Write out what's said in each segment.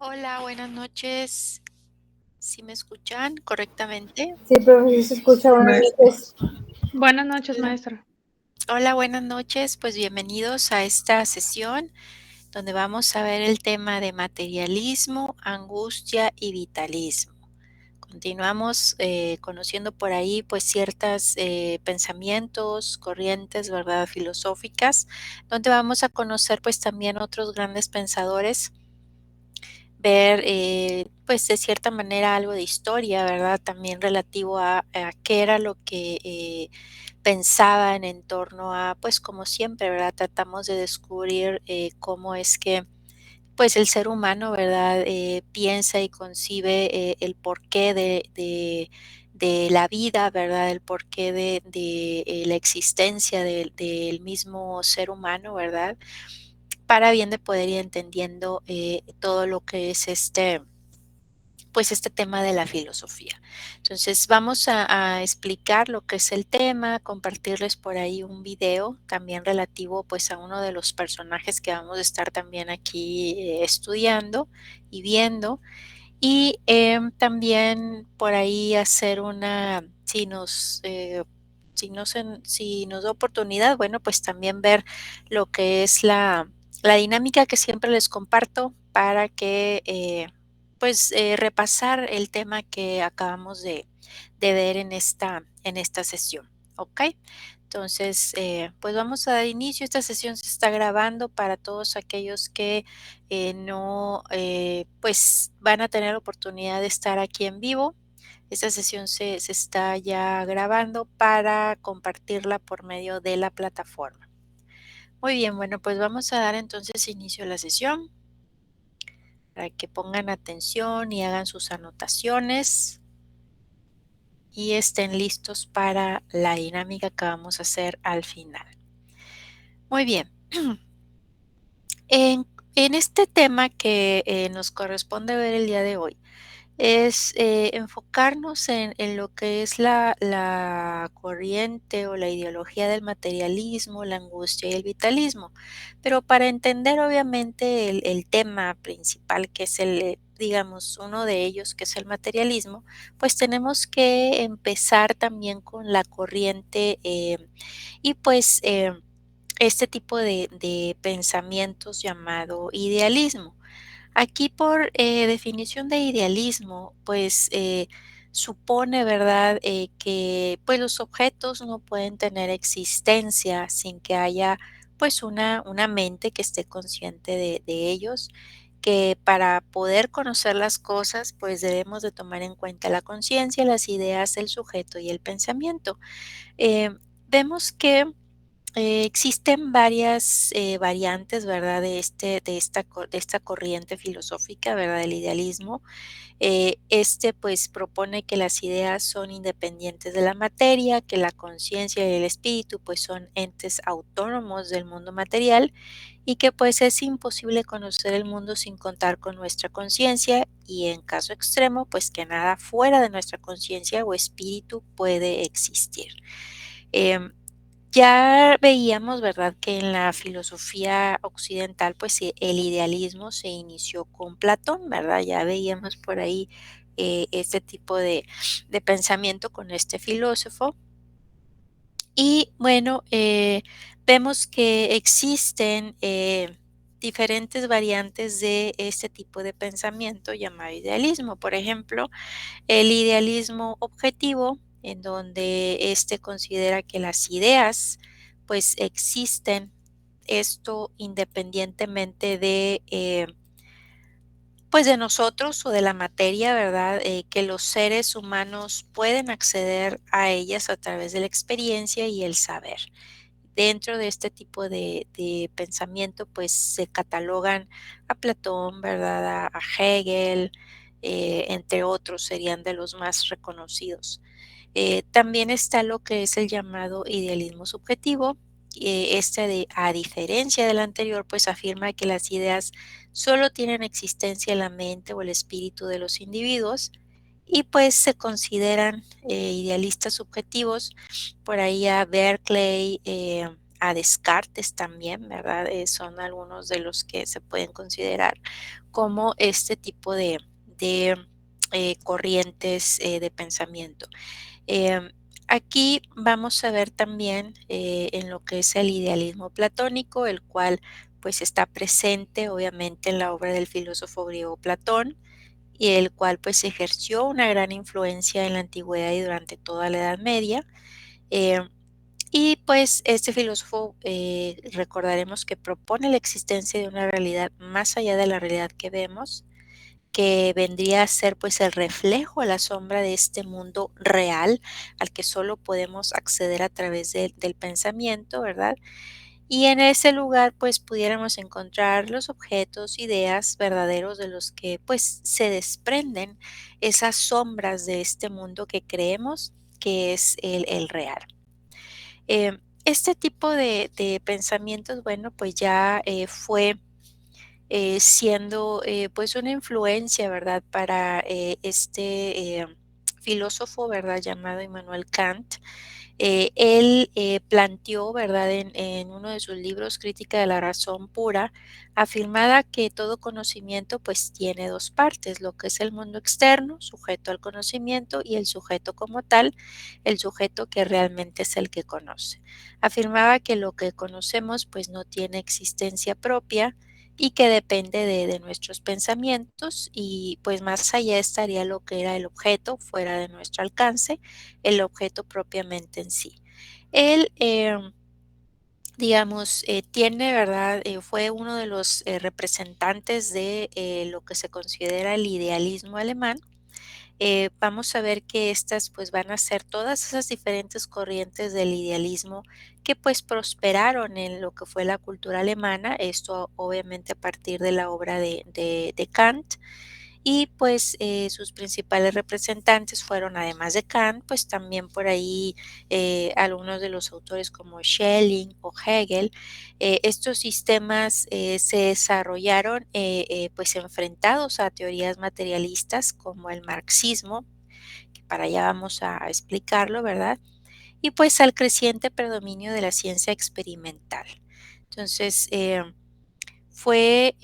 Hola, buenas noches. ¿Sí me escuchan correctamente? Sí, profe, sí se escucha. Buenas noches. Buenas noches, Hola. maestra. Hola, buenas noches. Pues bienvenidos a esta sesión donde vamos a ver el tema de materialismo, angustia y vitalismo. Continuamos conociendo por ahí pues ciertos pensamientos, corrientes, ¿verdad? Filosóficas, donde vamos a conocer pues también otros grandes pensadores, ver, pues, de cierta manera algo de historia, ¿verdad? También relativo a qué era lo que, pensaban en torno a, pues, como siempre, ¿verdad? Tratamos de descubrir, cómo es que, pues, el ser humano, ¿verdad? Piensa y concibe, el porqué de la vida, ¿verdad? El porqué de la existencia del mismo ser humano, ¿verdad? Para bien de poder ir entendiendo, todo lo que es pues este tema de la filosofía. Entonces vamos a explicar lo que es el tema, compartirles por ahí un video también relativo pues a uno de los personajes que vamos a estar también aquí estudiando y viendo. Y también por ahí hacer una, si nos da oportunidad, bueno, pues también ver lo que es la dinámica que siempre les comparto para que, pues, repasar el tema que acabamos de ver en esta sesión, ¿ok? Entonces, pues vamos a dar inicio. Esta sesión se está grabando para todos aquellos que no, pues van a tener oportunidad de estar aquí en vivo. Esta sesión se está ya grabando para compartirla por medio de la plataforma. Muy bien, bueno, pues vamos a dar entonces inicio a la sesión para que pongan atención y hagan sus anotaciones y estén listos para la dinámica que vamos a hacer al final. Muy bien. En este tema que nos corresponde ver el día de hoy, es enfocarnos en lo que es la corriente o la ideología del materialismo, la angustia y el vitalismo. Pero para entender obviamente el tema principal, que es digamos, uno de ellos, que es el materialismo, pues tenemos que empezar también con la corriente y pues este tipo de pensamientos llamado idealismo. Aquí por definición de idealismo, pues supone, ¿verdad?, que pues los objetos no pueden tener existencia sin que haya pues una mente que esté consciente de ellos, que para poder conocer las cosas pues debemos de tomar en cuenta la conciencia, las ideas, el sujeto y el pensamiento. Eh, Vemos que existen varias, variantes, ¿verdad?, de esta corriente filosófica, ¿verdad?, del idealismo. Pues, propone que las ideas son independientes de la materia, que la conciencia y el espíritu, pues, son entes autónomos del mundo material y que, pues, es imposible conocer el mundo sin contar con nuestra conciencia y, en caso extremo, pues, que nada fuera de nuestra conciencia o espíritu puede existir. Em, ya veíamos, ¿verdad?, que en la filosofía occidental, pues, el idealismo se inició con Platón, ¿verdad? Ya veíamos por ahí, este tipo de pensamiento con este filósofo. Y bueno, vemos que existen, diferentes variantes de este tipo de pensamiento llamado idealismo. Por ejemplo, el idealismo objetivo, en donde éste considera que las ideas, pues, existen, esto independientemente de, pues, de nosotros o de la materia, ¿verdad? Que los seres humanos pueden acceder a ellas a través de la experiencia y el saber. Dentro de este tipo de pensamiento, pues, se catalogan a Platón, ¿verdad? A Hegel, entre otros, serían de los más reconocidos. También está lo que es el llamado idealismo subjetivo. A diferencia del anterior, pues afirma que las ideas solo tienen existencia en la mente o el espíritu de los individuos y pues se consideran idealistas subjetivos. Por ahí a Berkeley, a Descartes también, ¿verdad? Son algunos de los que se pueden considerar como este tipo de corrientes de pensamiento. Em, Aquí vamos a ver también en lo que es el idealismo platónico, el cual pues está presente obviamente en la obra del filósofo griego Platón y el cual pues ejerció una gran influencia en la antigüedad y durante toda la Edad Media. Em, y pues este filósofo recordaremos que propone la existencia de una realidad más allá de la realidad que vemos, que vendría a ser pues el reflejo a la sombra de este mundo real al que solo podemos acceder a través del pensamiento, ¿verdad? Y en ese lugar pues pudiéramos encontrar los objetos, ideas verdaderos de los que pues se desprenden esas sombras de este mundo que creemos que es el real. Este tipo de pensamientos, bueno, pues ya fue siendo pues una influencia, ¿verdad? Para este filósofo, ¿verdad? Llamado Immanuel Kant. Él planteó, ¿verdad? En uno de sus libros, Crítica de la razón pura, afirmaba que todo conocimiento pues tiene dos partes, lo que es el mundo externo, sujeto al conocimiento, y el sujeto como tal, el sujeto que realmente es el que conoce. Afirmaba que lo que conocemos pues no tiene existencia propia, y que depende de nuestros pensamientos y pues más allá estaría lo que era el objeto fuera de nuestro alcance, el objeto propiamente en sí. Él, digamos, tiene, ¿verdad? Fue uno de los representantes de lo que se considera el idealismo alemán. Vamos a ver que estas pues van a ser todas esas diferentes corrientes del idealismo que pues prosperaron en lo que fue la cultura alemana, esto obviamente a partir de la obra de Kant, y pues sus principales representantes fueron, además de Kant, pues también por ahí algunos de los autores como Schelling o Hegel. Estos sistemas se desarrollaron pues enfrentados a teorías materialistas como el marxismo, que para allá vamos a explicarlo, ¿verdad? Y pues al creciente predominio de la ciencia experimental. Entonces, fue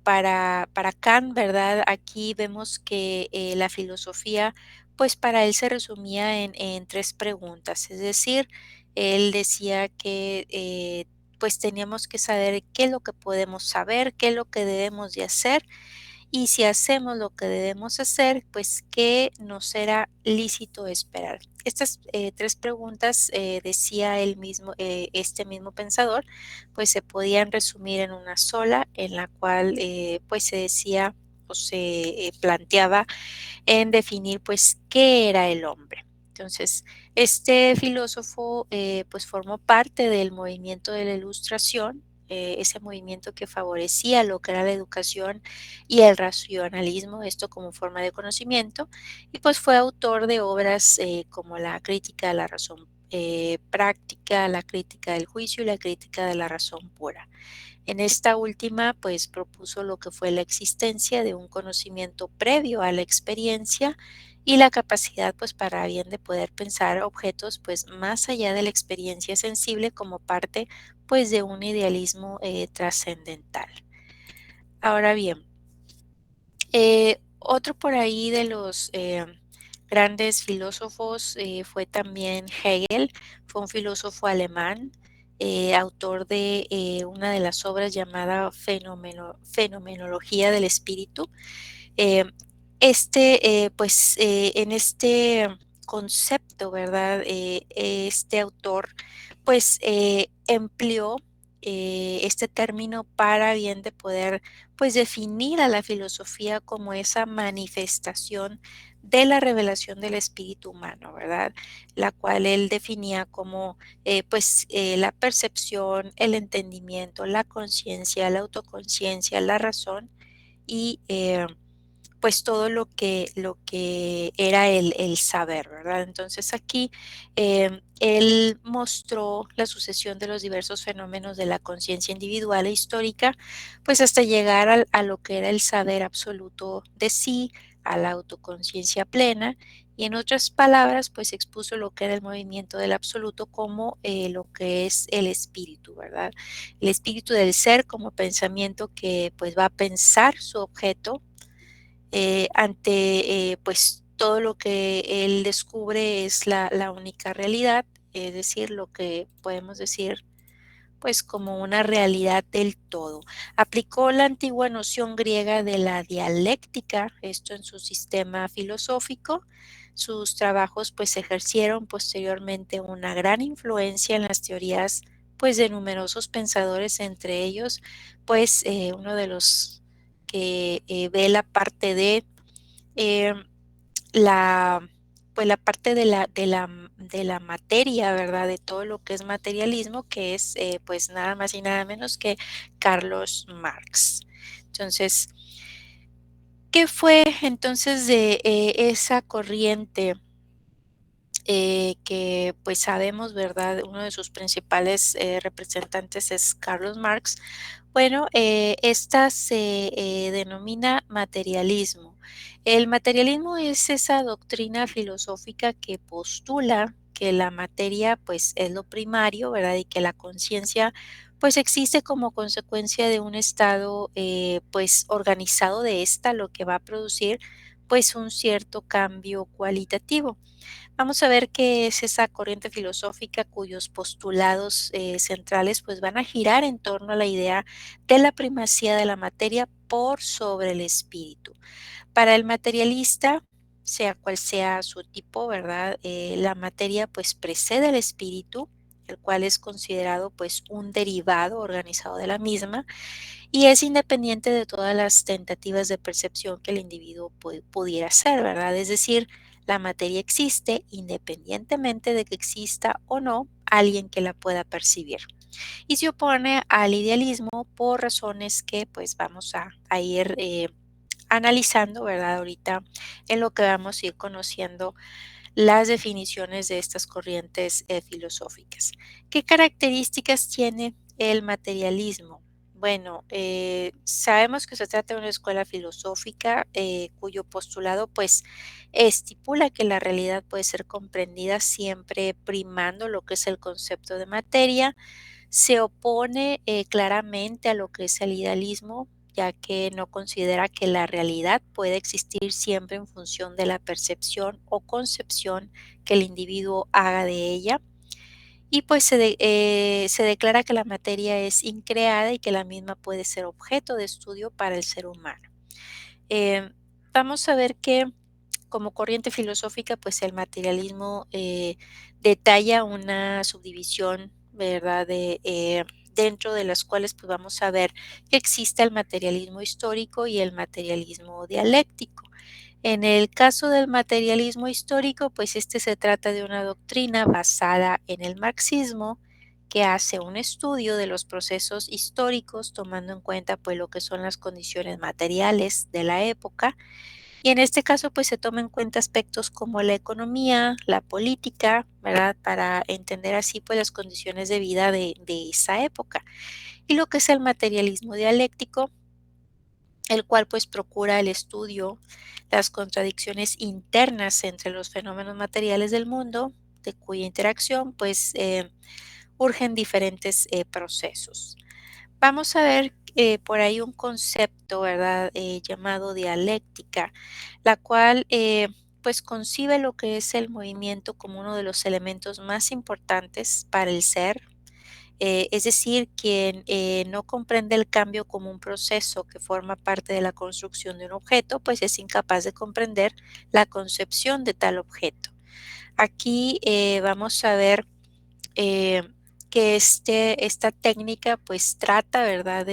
para Kant, ¿verdad? Aquí vemos que la filosofía, pues para él se resumía en tres preguntas, es decir, él decía que pues teníamos que saber qué es lo que podemos saber, qué es lo que debemos de hacer y si hacemos lo que debemos hacer, pues qué nos será lícito esperar. Estas tres preguntas, decía él mismo, este mismo pensador, pues se podían resumir en una sola, en la cual pues se decía o se planteaba en definir pues qué era el hombre. Entonces, este filósofo pues formó parte del movimiento de la Ilustración, ese movimiento que favorecía lo que era la educación y el racionalismo, esto como forma de conocimiento, y pues fue autor de obras como la crítica de la razón práctica, la crítica del juicio y la crítica de la razón pura. En esta última, pues propuso lo que fue la existencia de un conocimiento previo a la experiencia y la capacidad, pues para bien de poder pensar objetos, pues más allá de la experiencia sensible como parte, pues de un idealismo trascendental. Ahora bien, otro por ahí de los grandes filósofos fue también Hegel, fue un filósofo alemán, autor de una de las obras llamada Fenomenología del Espíritu. Eh, pues en este concepto, ¿verdad? Este autor, pues empleó este término para bien de poder, pues definir a la filosofía como esa manifestación de la revelación del espíritu humano, ¿verdad? La cual él definía como, pues, la percepción, el entendimiento, la conciencia, la autoconciencia, la razón y pues todo lo que era el saber, ¿verdad? Entonces aquí él mostró la sucesión de los diversos fenómenos de la conciencia individual e histórica, pues hasta llegar a lo que era el saber absoluto de sí, a la autoconciencia plena, y en otras palabras, pues expuso lo que era el movimiento del absoluto como lo que es el espíritu, ¿verdad? El espíritu del ser como pensamiento que pues va a pensar su objeto ante pues todo lo que él descubre es la única realidad, es decir, lo que podemos decir pues como una realidad del todo. Aplicó la antigua noción griega de la dialéctica, esto en su sistema filosófico. Sus trabajos pues ejercieron posteriormente una gran influencia en las teorías pues de numerosos pensadores, entre ellos pues uno de los que ve la parte de eh, la pues la parte de la materia, ¿verdad? De todo lo que es materialismo, que es pues nada más y nada menos que Carlos Marx. Entonces, ¿qué fue entonces de esa corriente que pues sabemos, ¿verdad? Uno de sus principales representantes es Carlos Marx. Bueno, esta se denomina materialismo. El materialismo es esa doctrina filosófica que postula que la materia pues es lo primario, ¿verdad? Y que la conciencia pues existe como consecuencia de un estado pues organizado de esta, lo que va a producir pues un cierto cambio cualitativo. Vamos a ver qué es esa corriente filosófica cuyos postulados centrales pues van a girar en torno a la idea de la primacía de la materia por sobre el espíritu. Para el materialista, sea cual sea su tipo, ¿verdad? La materia pues precede al espíritu, el cual es considerado pues un derivado organizado de la misma y es independiente de todas las tentativas de percepción que el individuo pudiera hacer, ¿verdad? Es decir, la materia existe independientemente de que exista o no alguien que la pueda percibir. Y se opone al idealismo por razones que pues vamos a ir analizando, ¿verdad? Ahorita en lo que vamos a ir conociendo las definiciones de estas corrientes filosóficas. ¿Qué características tiene el materialismo? Bueno, sabemos que se trata de una escuela filosófica cuyo postulado pues estipula que la realidad puede ser comprendida siempre primando lo que es el concepto de materia. Se opone claramente a lo que es el idealismo, ya que no considera que la realidad puede existir siempre en función de la percepción o concepción que el individuo haga de ella. Y pues se declara que la materia es increada y que la misma puede ser objeto de estudio para el ser humano. Eh, Vamos a ver que como corriente filosófica, pues el materialismo detalla una subdivisión, ¿verdad? Dentro de las cuales pues vamos a ver que existe el materialismo histórico y el materialismo dialéctico. En el caso del materialismo histórico, pues este se trata de una doctrina basada en el marxismo que hace un estudio de los procesos históricos tomando en cuenta pues lo que son las condiciones materiales de la época y en este caso, pues se toma en cuenta aspectos como la economía, la política, ¿verdad? Para entender así pues las condiciones de vida de esa época. Y lo que es el materialismo dialéctico, el cual pues procura el estudio, las contradicciones internas entre los fenómenos materiales del mundo, de cuya interacción pues urgen diferentes procesos. Vamos a ver por ahí un concepto, ¿verdad? Llamado dialéctica, la cual pues concibe lo que es el movimiento como uno de los elementos más importantes para el ser. Es decir, quien no comprende el cambio como un proceso que forma parte de la construcción de un objeto, pues es incapaz de comprender la concepción de tal objeto. Aquí vamos a ver eh, que esta técnica pues trata, ¿verdad?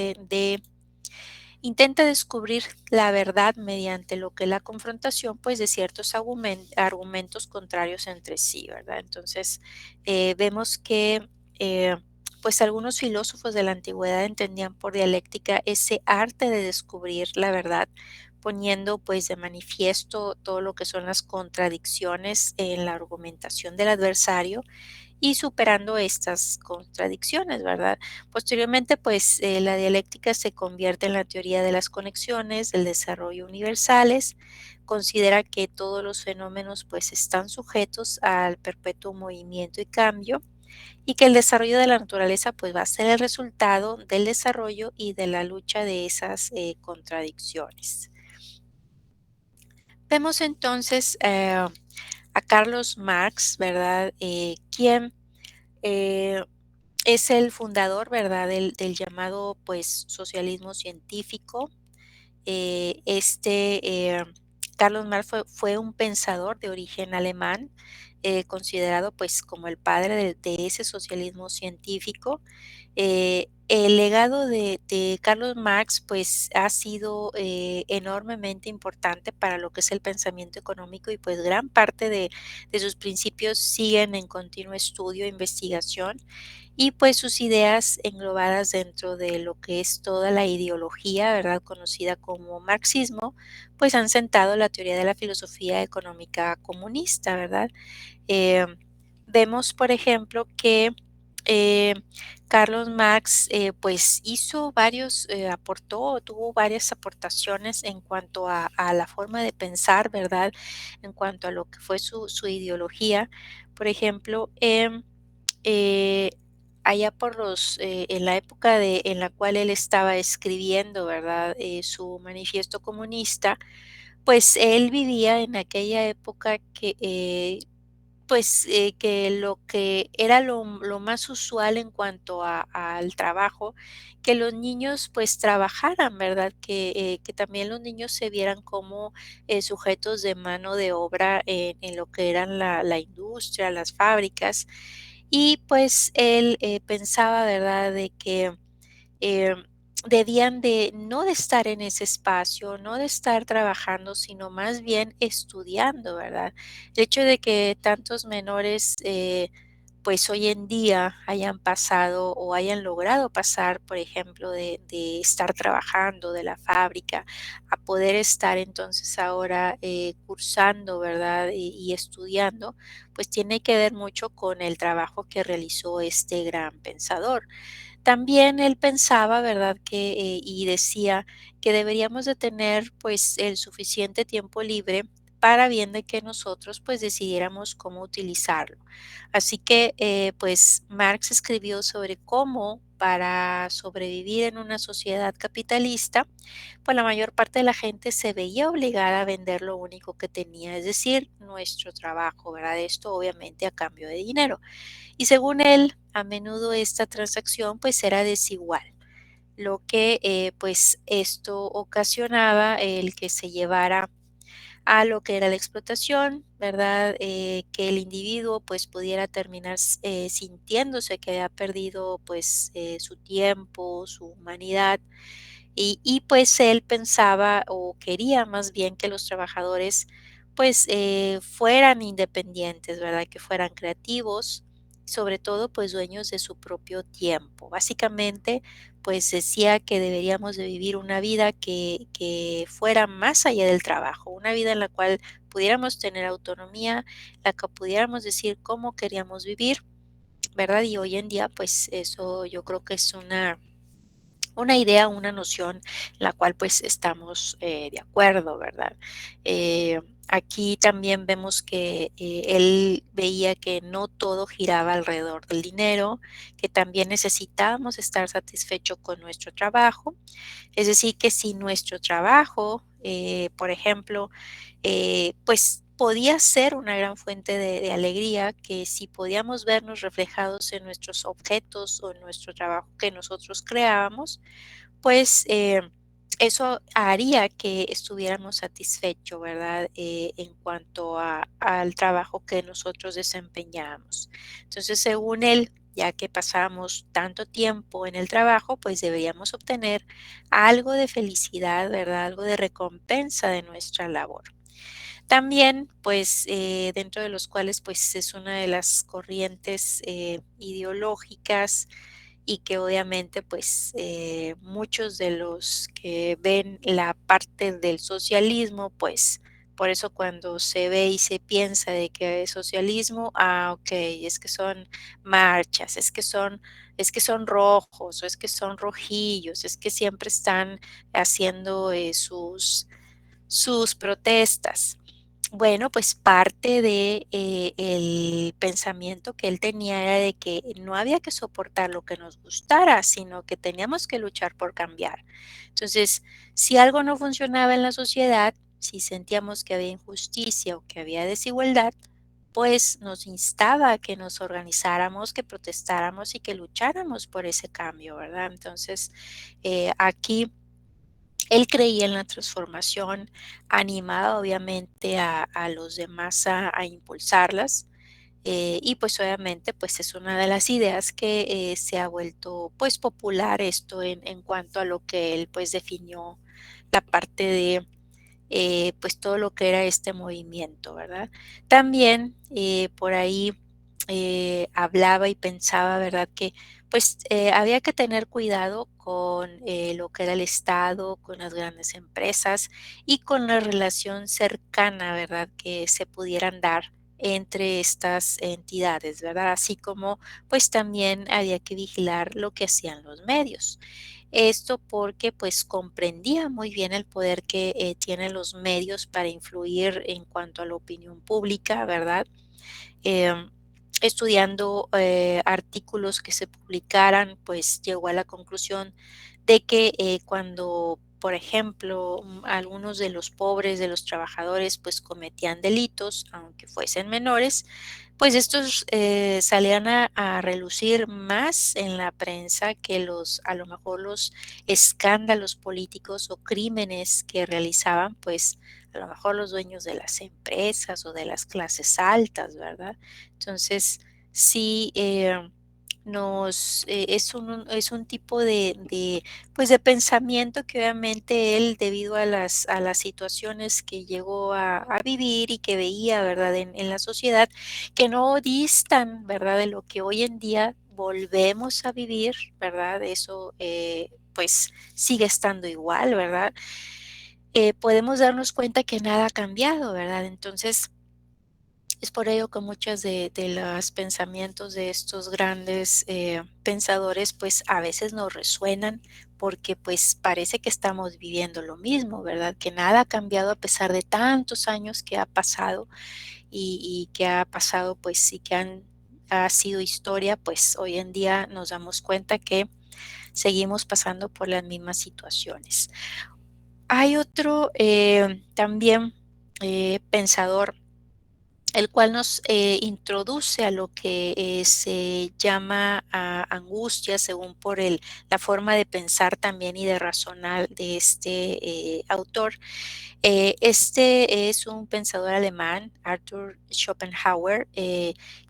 Intenta descubrir la verdad mediante lo que es la confrontación pues de ciertos argumentos contrarios entre sí, ¿verdad? Entonces vemos que eh, pues algunos filósofos de la antigüedad entendían por dialéctica ese arte de descubrir la verdad poniendo pues de manifiesto todo lo que son las contradicciones en la argumentación del adversario y superando estas contradicciones, ¿verdad? Posteriormente, pues la dialéctica se convierte en la teoría de las conexiones, del desarrollo universales, considera que todos los fenómenos pues están sujetos al perpetuo movimiento y cambio y que el desarrollo de la naturaleza pues va a ser el resultado del desarrollo y de la lucha de esas contradicciones. Vemos entonces a Carlos Marx, ¿verdad? Quien eh, es el fundador, ¿verdad? Del llamado pues socialismo científico. Carlos Marx fue un pensador de origen alemán, considerado pues como el padre de ese socialismo científico. El legado de Carlos Marx, pues, ha sido, enormemente importante para lo que es el pensamiento económico y, pues, gran parte de sus principios siguen en continuo estudio e investigación y, pues, sus ideas englobadas dentro de lo que es toda la ideología, ¿verdad?, conocida como marxismo, pues, han sentado la teoría de la filosofía económica comunista, ¿verdad? Eh, Vemos, por ejemplo, que eh, Carlos Marx pues hizo tuvo varias aportaciones en cuanto a la forma de pensar, ¿verdad? En cuanto a lo que fue su ideología. Por ejemplo, eh, allá en la época en la cual él estaba escribiendo, ¿verdad? Su manifiesto comunista, pues él vivía en aquella época que lo que era lo más usual en cuanto al trabajo, que los niños, pues, trabajaran, ¿verdad? Que también los niños se vieran como, sujetos de mano de obra en lo que eran la industria, las fábricas. Y, pues, él, pensaba, ¿verdad?, de que eh, debían de no de estar en ese espacio, no de estar trabajando, sino más bien estudiando, ¿verdad? El hecho de que tantos menores, pues hoy en día hayan pasado o hayan logrado pasar, por ejemplo, de estar trabajando de la fábrica a poder estar entonces ahora cursando, ¿verdad? Y estudiando, pues tiene que ver mucho con el trabajo que realizó este gran pensador. También él pensaba, ¿verdad?, y decía que deberíamos de tener, pues, el suficiente tiempo libre para bien de que nosotros, pues, decidiéramos cómo utilizarlo. Así que, pues, Marx escribió sobre cómo para sobrevivir en una sociedad capitalista, pues, la mayor parte de la gente se veía obligada a vender lo único que tenía, es decir, nuestro trabajo, ¿verdad? Esto obviamente a cambio de dinero. Y según él, a menudo esta transacción pues era desigual, lo que pues esto ocasionaba el que se llevara a lo que era la explotación, ¿verdad? Que el individuo pues pudiera terminar sintiéndose que había perdido pues su tiempo, su humanidad pues él pensaba o quería más bien que los trabajadores pues fueran independientes, ¿verdad? Que fueran creativos, sobre todo pues dueños de su propio tiempo. Básicamente pues decía que deberíamos de vivir una vida que fuera más allá del trabajo, una vida en la cual pudiéramos tener autonomía, la que pudiéramos decir cómo queríamos vivir, ¿verdad? Y hoy en día pues eso yo creo que es una idea, una noción en la cual pues estamos de acuerdo, ¿verdad? Aquí también vemos que él veía que no todo giraba alrededor del dinero, que también necesitábamos estar satisfechos con nuestro trabajo. Es decir, que si nuestro trabajo, por ejemplo, pues podía ser una gran fuente de alegría, que si podíamos vernos reflejados en nuestros objetos o en nuestro trabajo que nosotros creábamos, pues, eso haría que estuviéramos satisfechos, ¿verdad? En cuanto al trabajo que nosotros desempeñamos. Entonces, según él, ya que pasamos tanto tiempo en el trabajo, pues deberíamos obtener algo de felicidad, ¿verdad? Algo de recompensa de nuestra labor. También, pues, dentro de los cuales, pues, es una de las corrientes ideológicas y que obviamente pues muchos de los que ven la parte del socialismo por eso cuando se ve y se piensa de que es socialismo, okey, es que son marchas, es que son rojos, o es que son rojillos, es que siempre están haciendo, sus protestas. Bueno, pues parte de, el pensamiento que él tenía era de que no había que soportar lo que nos gustara, sino que teníamos que luchar por cambiar. Entonces, si algo no funcionaba en la sociedad, si sentíamos que había injusticia o que había desigualdad, pues nos instaba a que nos organizáramos, que protestáramos y que lucháramos por ese cambio, ¿verdad? Entonces, aquí él creía en la transformación, animaba obviamente a los demás a impulsarlas, y pues obviamente pues es una de las ideas que se ha vuelto pues popular esto en cuanto a lo que él pues definió la parte de pues todo lo que era este movimiento, ¿verdad? También por ahí hablaba y pensaba, ¿verdad? Que pues había que tener cuidado con lo que era el Estado, con las grandes empresas y con la relación cercana, ¿verdad? Que se pudieran dar entre estas entidades, ¿verdad? Así como pues también había que vigilar lo que hacían los medios. Esto porque, pues, comprendía muy bien el poder que, tienen los medios para influir en cuanto a la opinión pública, ¿verdad? Em, Estudiando, artículos que se publicaran, pues, llegó a la conclusión de que, cuando, por ejemplo, algunos de los pobres, de los trabajadores, pues, cometían delitos, aunque fuesen menores, pues estos, salían a relucir más en la prensa que a lo mejor los escándalos políticos o crímenes que realizaban, pues, a lo mejor los dueños de las empresas o de las clases altas, ¿verdad? Entonces, sí, es un tipo pues, de pensamiento que obviamente él, debido a las situaciones que llegó a vivir y que veía, ¿verdad?, en la sociedad, que no distan, ¿verdad?, de lo que hoy en día volvemos a vivir, ¿verdad? Eso, pues, sigue estando igual, ¿verdad? Podemos darnos cuenta que nada ha cambiado, ¿verdad? Entonces, es por ello que muchos de los pensamientos de estos grandes, pensadores, pues, a veces nos resuenan, porque, pues, parece que estamos viviendo lo mismo, ¿verdad? Que nada ha cambiado a pesar de tantos años que ha pasado y que ha pasado, pues, y que ha sido historia, pues, hoy en día nos damos cuenta que seguimos pasando por las mismas situaciones. Hay otro, también, pensador, el cual nos introduce a lo que se llama angustia, según por la forma de pensar también y de razonar de este autor. Este es un pensador alemán, Arthur Schopenhauer,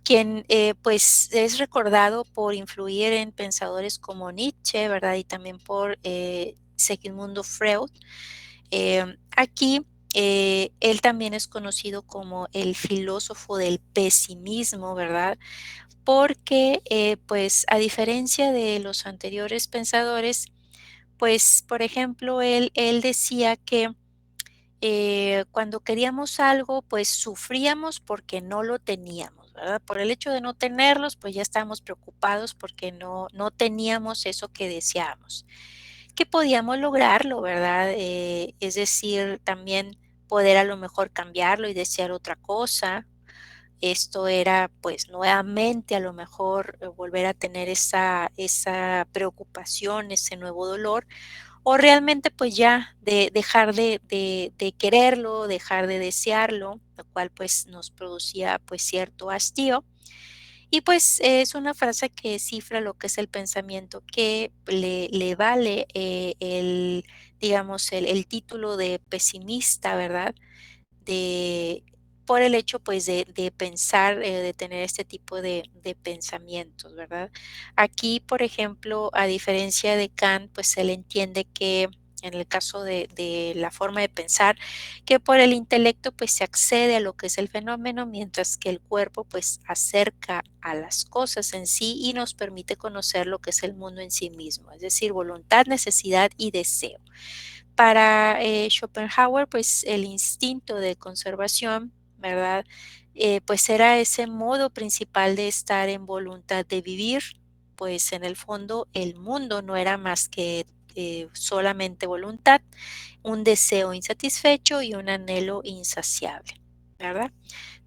quien pues es recordado por influir en pensadores como Nietzsche, ¿verdad? Y también por Sigmund Freud. Aquí él también es conocido como el filósofo del pesimismo, ¿verdad? Porque, pues, a diferencia de los anteriores pensadores, pues, por ejemplo, él decía que cuando queríamos algo, pues sufríamos porque no lo teníamos, ¿verdad? Por el hecho de no tenerlos, pues ya estábamos preocupados porque no teníamos eso que deseábamos. Que podíamos lograrlo, ¿verdad? Es decir, también poder a lo mejor cambiarlo y desear otra cosa. Esto era, pues, nuevamente a lo mejor volver a tener esa preocupación, ese nuevo dolor, o realmente, pues, ya dejar de quererlo, dejar de desearlo, lo cual, pues, nos producía, pues, cierto hastío. Y, pues, es una frase que cifra lo que es el pensamiento que le vale, digamos, el título de pesimista, ¿verdad? De por el hecho, pues, de pensar, de tener este tipo de pensamientos, ¿verdad? Aquí, por ejemplo, a diferencia de Kant, pues, él entiende que en el caso de la forma de pensar, que por el intelecto, pues, se accede a lo que es el fenómeno, mientras que el cuerpo, pues, acerca a las cosas en sí y nos permite conocer lo que es el mundo en sí mismo, es decir, voluntad, necesidad y deseo. Para Schopenhauer, pues el instinto de conservación, ¿verdad? Pues era ese modo principal de estar en voluntad de vivir, pues en el fondo el mundo no era más que solamente voluntad, un deseo insatisfecho y un anhelo insaciable, ¿verdad?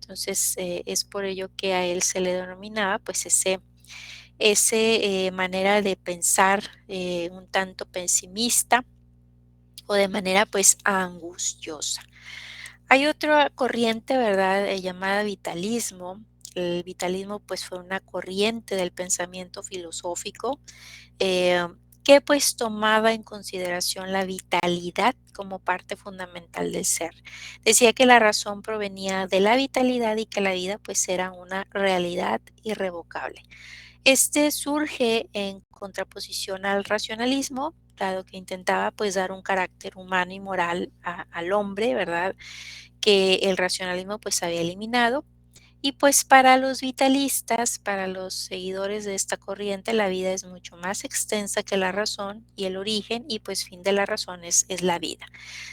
Entonces es por ello que a él se le denominaba pues ese manera de pensar un tanto pesimista o de manera pues angustiosa. Hay otra corriente, ¿verdad?, llamada vitalismo. El vitalismo pues fue una corriente del pensamiento filosófico eh, que pues tomaba en consideración la vitalidad como parte fundamental del ser. Decía que la razón provenía de la vitalidad y que la vida pues era una realidad irrevocable. Este surge en contraposición al racionalismo, dado que intentaba pues dar un carácter humano y moral al hombre, ¿verdad? Que el racionalismo pues había eliminado. Y pues para los vitalistas, para los seguidores de esta corriente, la vida es mucho más extensa que la razón y el origen y pues fin de la razón es la vida.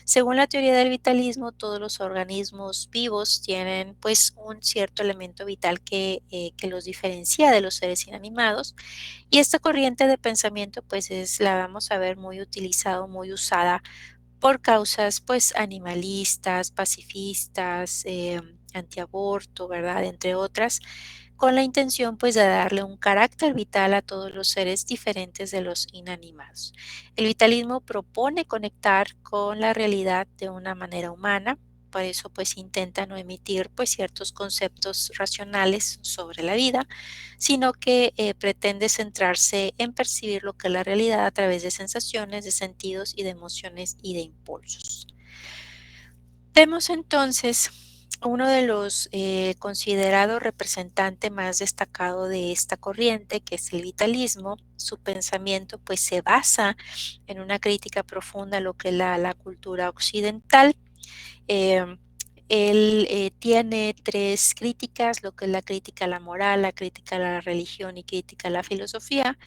Según la teoría del vitalismo, todos los organismos vivos tienen pues un cierto elemento vital que los diferencia de los seres inanimados y esta corriente de pensamiento pues la vamos a ver muy utilizado, muy usada por causas pues animalistas, pacifistas, antiaborto, ¿verdad? Entre otras, con la intención pues de darle un carácter vital a todos los seres diferentes de los inanimados. El vitalismo propone conectar con la realidad de una manera humana, por eso pues intenta no emitir pues ciertos conceptos racionales sobre la vida, sino que pretende centrarse en percibir lo que es la realidad a través de sensaciones, de sentidos y de emociones y de impulsos. Vemos entonces uno de los considerados representantes más destacado de esta corriente, que es el vitalismo. Su pensamiento pues se basa en una crítica profunda a lo que es la cultura occidental. Eh, Él tiene tres críticas, lo que es la crítica a la moral, la crítica a la religión y crítica a la filosofía.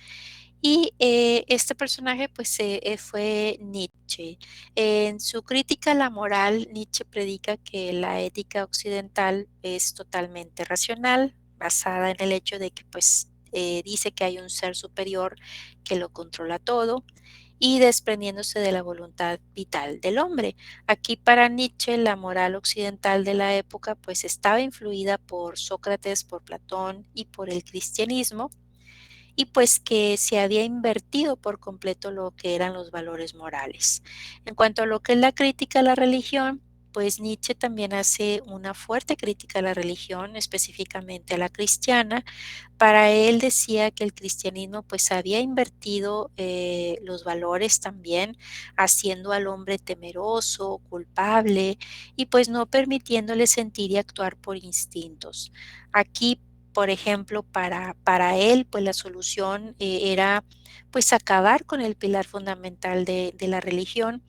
Y este personaje pues fue Nietzsche. En su crítica a la moral, Nietzsche predica que la ética occidental es totalmente racional, basada en el hecho de que pues dice que hay un ser superior que lo controla todo y desprendiéndose de la voluntad vital del hombre. Aquí para Nietzsche la moral occidental de la época pues estaba influida por Sócrates, por Platón y por el cristianismo y pues que se había invertido por completo lo que eran los valores morales. En cuanto a lo que es la crítica a la religión, pues Nietzsche también hace una fuerte crítica a la religión, específicamente a la cristiana. Para él decía que el cristianismo pues había invertido los valores también, haciendo al hombre temeroso, culpable y pues no permitiéndole sentir y actuar por instintos. Aquí, por ejemplo, para él pues la solución era pues acabar con el pilar fundamental de la religión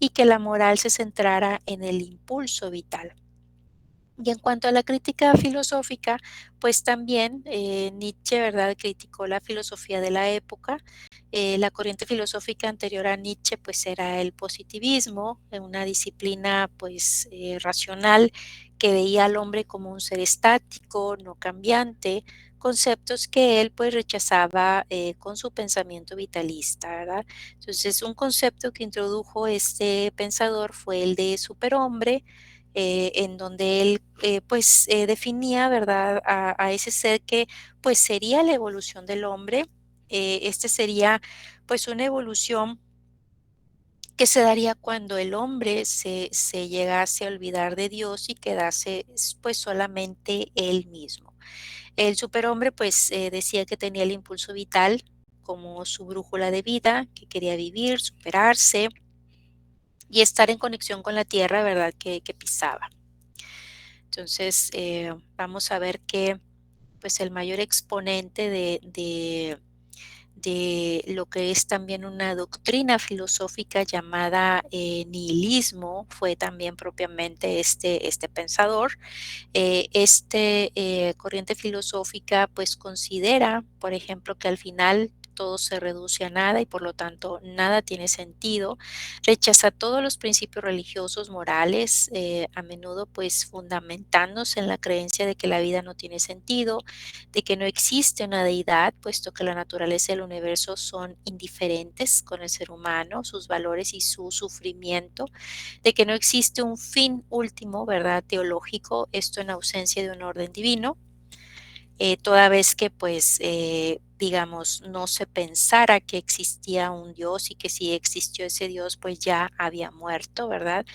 y que la moral se centrara en el impulso vital. Y en cuanto a la crítica filosófica, pues también Nietzsche, ¿verdad?, criticó la filosofía de la época. La corriente filosófica anterior a Nietzsche, pues era el positivismo, una disciplina pues racional que veía al hombre como un ser estático, no cambiante, conceptos que él pues rechazaba con su pensamiento vitalista, ¿verdad? Entonces, un concepto que introdujo este pensador fue el de superhombre, en donde él pues definía, ¿verdad?, a ese ser que pues sería la evolución del hombre. Este sería pues una evolución que se daría cuando el hombre se llegase a olvidar de Dios y quedase pues solamente él mismo. El superhombre pues decía que tenía el impulso vital como su brújula de vida, que quería vivir, superarse y estar en conexión con la tierra, ¿verdad?, que pisaba. Entonces, vamos a ver que pues el mayor exponente de lo que es también una doctrina filosófica llamada nihilismo fue también propiamente este pensador. Corriente filosófica pues considera, por ejemplo, que al final todo se reduce a nada y por lo tanto nada tiene sentido. Rechaza todos los principios religiosos, morales, a menudo pues fundamentándose en la creencia de que la vida no tiene sentido, de que no existe una deidad, puesto que la naturaleza y el universo son indiferentes con el ser humano, sus valores y su sufrimiento, de que no existe un fin último, ¿verdad? Teológico, esto en ausencia de un orden divino, toda vez que pues digamos no se pensara que existía un Dios y que si existió ese Dios pues ya había muerto, ¿verdad?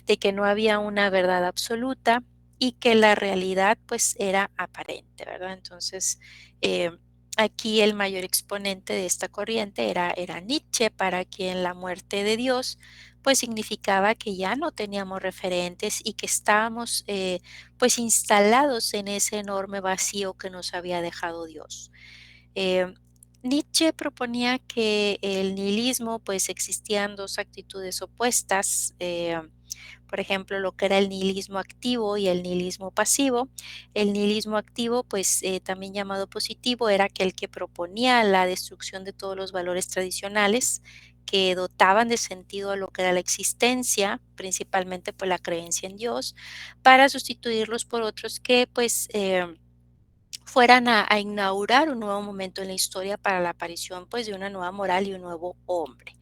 De que no había una verdad absoluta y que la realidad pues era aparente, ¿verdad? Entonces, eh, aquí el mayor exponente de esta corriente era Nietzsche, para quien la muerte de Dios pues significaba que ya no teníamos referentes y que estábamos pues instalados en ese enorme vacío que nos había dejado Dios. Eh, Nietzsche proponía que el nihilismo, pues existían dos actitudes opuestas, por ejemplo, lo que era el nihilismo activo y el nihilismo pasivo. El nihilismo activo, pues también llamado positivo, era aquel que proponía la destrucción de todos los valores tradicionales que dotaban de sentido a lo que era la existencia, principalmente por la creencia en Dios, para sustituirlos por otros que pues fueran a inaugurar un nuevo momento en la historia para la aparición pues de una nueva moral y un nuevo hombre.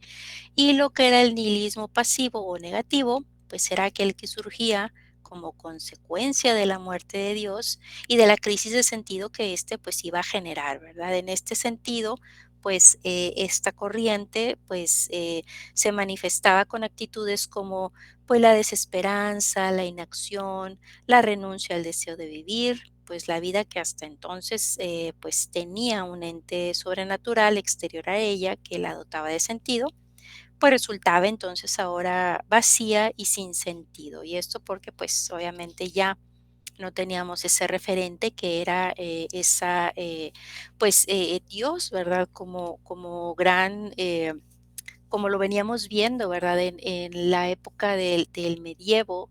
Y lo que era el nihilismo pasivo o negativo, pues era aquel que surgía como consecuencia de la muerte de Dios y de la crisis de sentido que éste pues iba a generar, ¿verdad? En este sentido, pues esta corriente pues se manifestaba con actitudes como pues la desesperanza, la inacción, la renuncia al deseo de vivir, pues la vida que hasta entonces pues tenía un ente sobrenatural exterior a ella que la dotaba de sentido, pues resultaba entonces ahora vacía y sin sentido. Y esto porque pues obviamente ya no teníamos ese referente que era esa, pues Dios, ¿verdad? Como gran, como lo veníamos viendo, ¿verdad? En la época del medievo,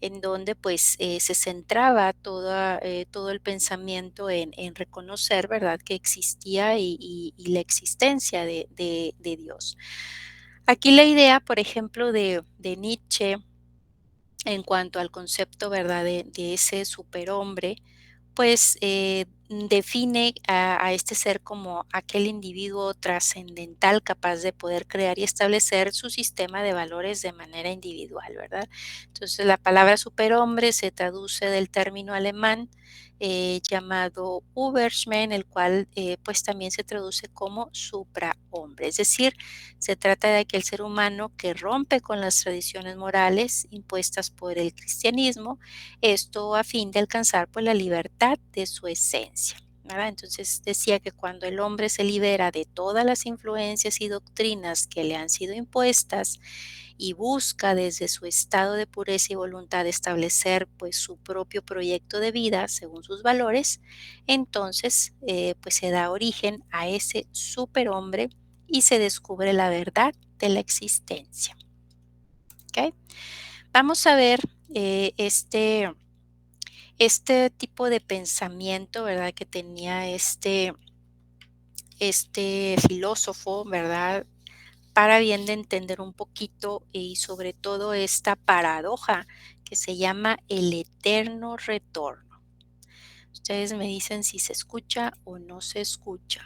en donde pues se centraba todo el pensamiento en reconocer, ¿verdad? Que existía y la existencia de Dios. Aquí la idea, por ejemplo, de Nietzsche en cuanto al concepto, ¿verdad?, de ese superhombre, pues, define a este ser como aquel individuo trascendental capaz de poder crear y establecer su sistema de valores de manera individual, ¿verdad? Entonces, la palabra superhombre se traduce del término alemán, llamado Übermensch, el cual, pues, también se traduce como suprahombre. Es decir, se trata de aquel ser humano que rompe con las tradiciones morales impuestas por el cristianismo, esto a fin de alcanzar pues la libertad de su esencia, ¿verdad? Entonces decía que cuando el hombre se libera de todas las influencias y doctrinas que le han sido impuestas y busca desde su estado de pureza y voluntad establecer pues su propio proyecto de vida según sus valores, entonces pues se da origen a ese superhombre y se descubre la verdad de la existencia. ¿Ok? Vamos a ver este tipo de pensamiento, ¿verdad? Que tenía este filósofo, ¿verdad? Para bien de entender un poquito y sobre todo esta paradoja que se llama el eterno retorno. Ustedes me dicen si se escucha o no se escucha.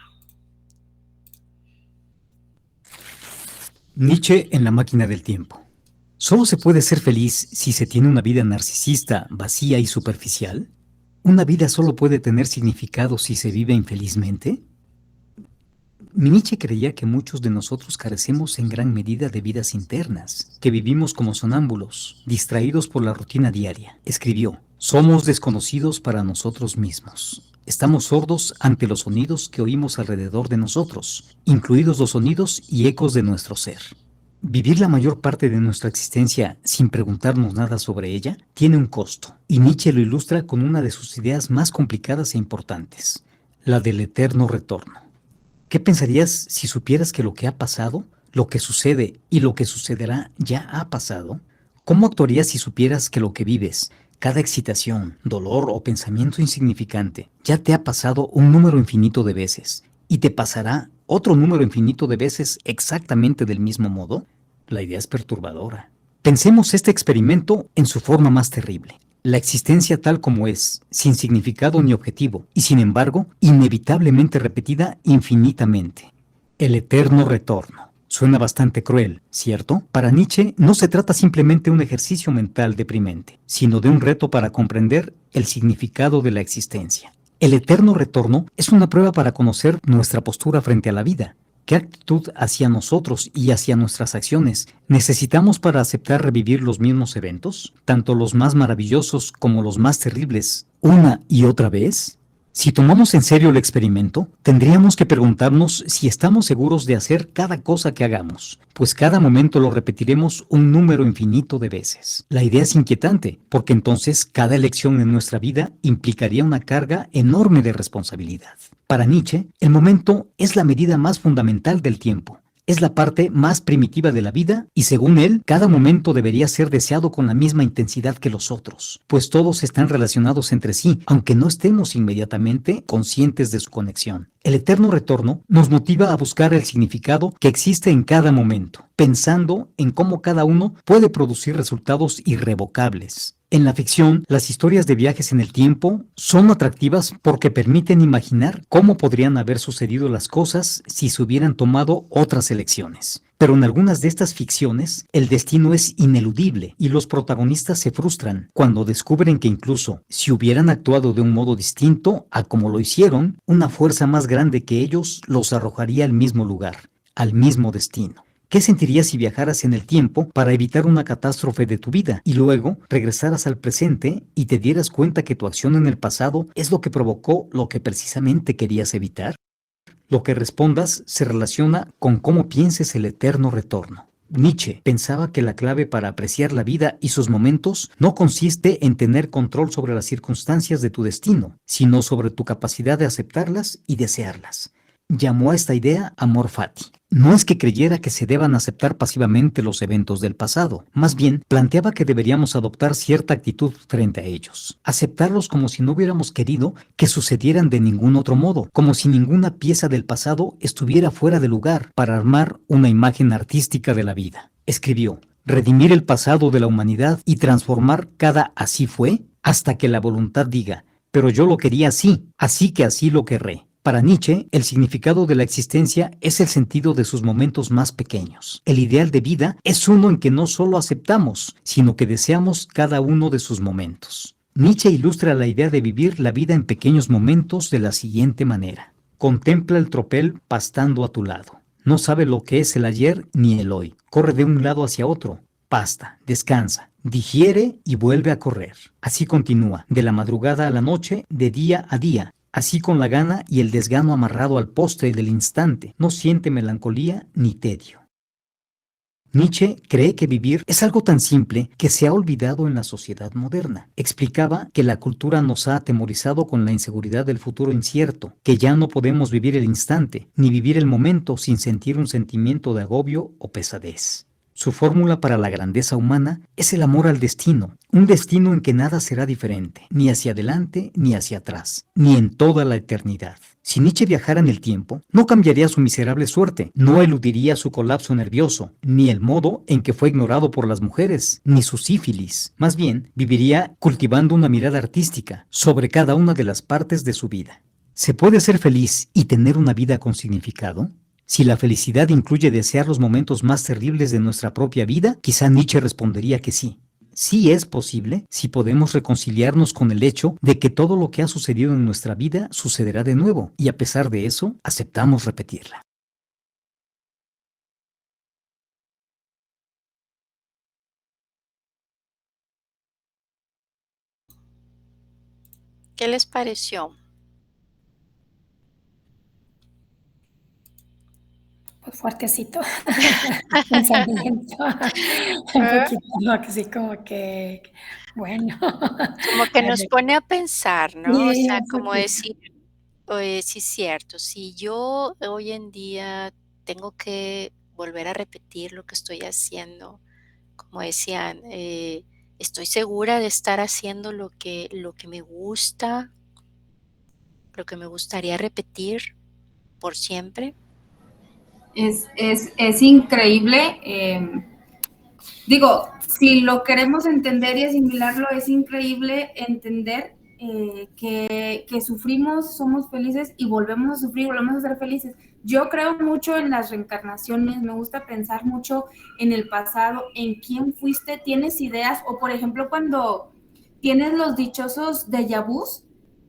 Nietzsche en La máquina del tiempo. ¿Solo se puede ser feliz si se tiene una vida narcisista, vacía y superficial? ¿Una vida solo puede tener significado si se vive infelizmente? Nietzsche creía que muchos de nosotros carecemos en gran medida de vidas internas, que vivimos como sonámbulos, distraídos por la rutina diaria. Escribió: somos desconocidos para nosotros mismos. Estamos sordos ante los sonidos que oímos alrededor de nosotros, incluidos los sonidos y ecos de nuestro ser. Vivir la mayor parte de nuestra existencia sin preguntarnos nada sobre ella tiene un costo, y Nietzsche lo ilustra con una de sus ideas más complicadas e importantes, la del eterno retorno. ¿Qué pensarías si supieras que lo que ha pasado, lo que sucede y lo que sucederá ya ha pasado? ¿Cómo actuarías si supieras que lo que vives, cada excitación, dolor o pensamiento insignificante, ya te ha pasado un número infinito de veces y te pasará otro número infinito de veces exactamente del mismo modo? La idea es perturbadora. Pensemos este experimento en su forma más terrible. La existencia tal como es, sin significado ni objetivo, y sin embargo, inevitablemente repetida infinitamente. El eterno retorno. Suena bastante cruel, ¿cierto? Para Nietzsche no se trata simplemente de un ejercicio mental deprimente, sino de un reto para comprender el significado de la existencia. El eterno retorno es una prueba para conocer nuestra postura frente a la vida. ¿Qué actitud hacia nosotros y hacia nuestras acciones necesitamos para aceptar revivir los mismos eventos, tanto los más maravillosos como los más terribles, una y otra vez? Si tomamos en serio el experimento, tendríamos que preguntarnos si estamos seguros de hacer cada cosa que hagamos, pues cada momento lo repetiremos un número infinito de veces. La idea es inquietante, porque entonces cada elección en nuestra vida implicaría una carga enorme de responsabilidad. Para Nietzsche, el momento es la medida más fundamental del tiempo. Es la parte más primitiva de la vida y según él, cada momento debería ser deseado con la misma intensidad que los otros, pues todos están relacionados entre sí, aunque no estemos inmediatamente conscientes de su conexión. El eterno retorno nos motiva a buscar el significado que existe en cada momento, pensando en cómo cada uno puede producir resultados irrevocables. En la ficción, las historias de viajes en el tiempo son atractivas porque permiten imaginar cómo podrían haber sucedido las cosas si se hubieran tomado otras elecciones. Pero en algunas de estas ficciones, el destino es ineludible y los protagonistas se frustran cuando descubren que incluso si hubieran actuado de un modo distinto a como lo hicieron, una fuerza más grande que ellos los arrojaría al mismo lugar, al mismo destino. ¿Qué sentirías si viajaras en el tiempo para evitar una catástrofe de tu vida y luego regresaras al presente y te dieras cuenta que tu acción en el pasado es lo que provocó lo que precisamente querías evitar? Lo que respondas se relaciona con cómo pienses el eterno retorno. Nietzsche pensaba que la clave para apreciar la vida y sus momentos no consiste en tener control sobre las circunstancias de tu destino, sino sobre tu capacidad de aceptarlas y desearlas. Llamó a esta idea amor fati. No es que creyera que se deban aceptar pasivamente los eventos del pasado, más bien planteaba que deberíamos adoptar cierta actitud frente a ellos, aceptarlos como si no hubiéramos querido que sucedieran de ningún otro modo, como si ninguna pieza del pasado estuviera fuera de lugar para armar una imagen artística de la vida. Escribió: redimir el pasado de la humanidad y transformar cada así fue hasta que la voluntad diga, pero yo lo quería así que así lo querré. Para Nietzsche, el significado de la existencia es el sentido de sus momentos más pequeños. El ideal de vida es uno en que no solo aceptamos, sino que deseamos cada uno de sus momentos. Nietzsche ilustra la idea de vivir la vida en pequeños momentos de la siguiente manera. Contempla el tropel pastando a tu lado. No sabe lo que es el ayer ni el hoy. Corre de un lado hacia otro. Pasta, descansa, digiere y vuelve a correr. Así continúa, de la madrugada a la noche, de día a día. Así con la gana y el desgano amarrado al postre del instante, no siente melancolía ni tedio. Nietzsche cree que vivir es algo tan simple que se ha olvidado en la sociedad moderna. Explicaba que la cultura nos ha atemorizado con la inseguridad del futuro incierto, que ya no podemos vivir el instante, ni vivir el momento sin sentir un sentimiento de agobio o pesadez. Su fórmula para la grandeza humana es el amor al destino, un destino en que nada será diferente, ni hacia adelante ni hacia atrás, ni en toda la eternidad. Si Nietzsche viajara en el tiempo, no cambiaría su miserable suerte, no eludiría su colapso nervioso, ni el modo en que fue ignorado por las mujeres, ni su sífilis. Más bien, viviría cultivando una mirada artística sobre cada una de las partes de su vida. ¿Se puede ser feliz y tener una vida con significado? Si la felicidad incluye desear los momentos más terribles de nuestra propia vida, quizá Nietzsche respondería que sí. Sí es posible si podemos reconciliarnos con el hecho de que todo lo que ha sucedido en nuestra vida sucederá de nuevo, y a pesar de eso, aceptamos repetirla. ¿Qué les pareció? Pues fuertecito pensamiento, un ¿Eh? poquito así como que, bueno, Como que nos pone a pensar, ¿no? O sí, sea, un como poquito. decir, sí es cierto, si yo hoy en día tengo que volver a repetir lo que estoy haciendo, como decían, estoy segura de estar haciendo lo que me gusta, lo que me gustaría repetir por siempre. Es increíble. Digo, si lo queremos entender y asimilarlo, es increíble entender que sufrimos, somos felices y volvemos a sufrir, volvemos a ser felices. Yo creo mucho en las reencarnaciones, me gusta pensar mucho en el pasado, en quién fuiste, tienes ideas, o por ejemplo cuando tienes los dichosos déjà vus.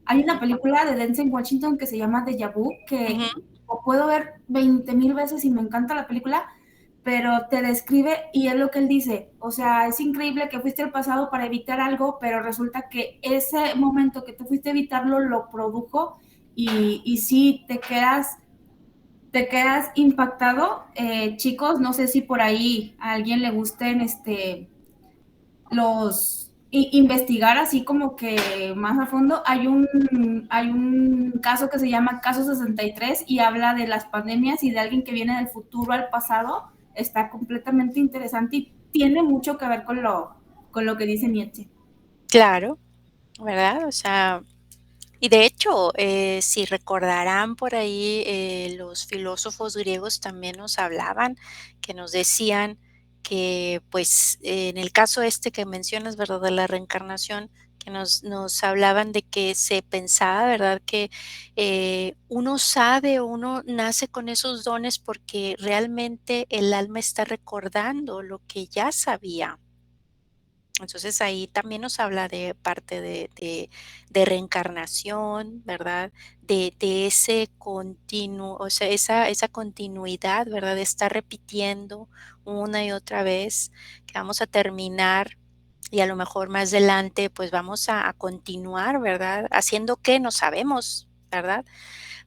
Hay una película de Denzel Washington que se llama Déjà Vu, que puedo ver 20,000 veces y me encanta la película, pero te describe y es lo que él dice. O sea, es increíble que fuiste al pasado para evitar algo, pero resulta que ese momento que tú fuiste a evitarlo lo produjo y sí te quedas impactado. Chicos, no sé si por ahí a alguien le gusten investigar así como que más a fondo. Hay un caso que se llama Caso 63 y habla de las pandemias y de alguien que viene del futuro al pasado. Está completamente interesante y tiene mucho que ver con lo que dice Nietzsche. Claro, ¿verdad? O sea, y de hecho, si recordarán por ahí, los filósofos griegos también nos hablaban, que nos decían que, pues, en el caso este que mencionas, ¿verdad?, de la reencarnación, que nos hablaban de que se pensaba, ¿verdad?, que, uno sabe o uno nace con esos dones porque realmente el alma está recordando lo que ya sabía. Entonces, ahí también nos habla de parte de reencarnación, ¿verdad? De ese continuo, o sea, esa continuidad, ¿verdad? De estar repitiendo una y otra vez, que vamos a terminar y a lo mejor más adelante, pues, vamos a continuar, ¿verdad? Haciendo qué, no sabemos, ¿verdad?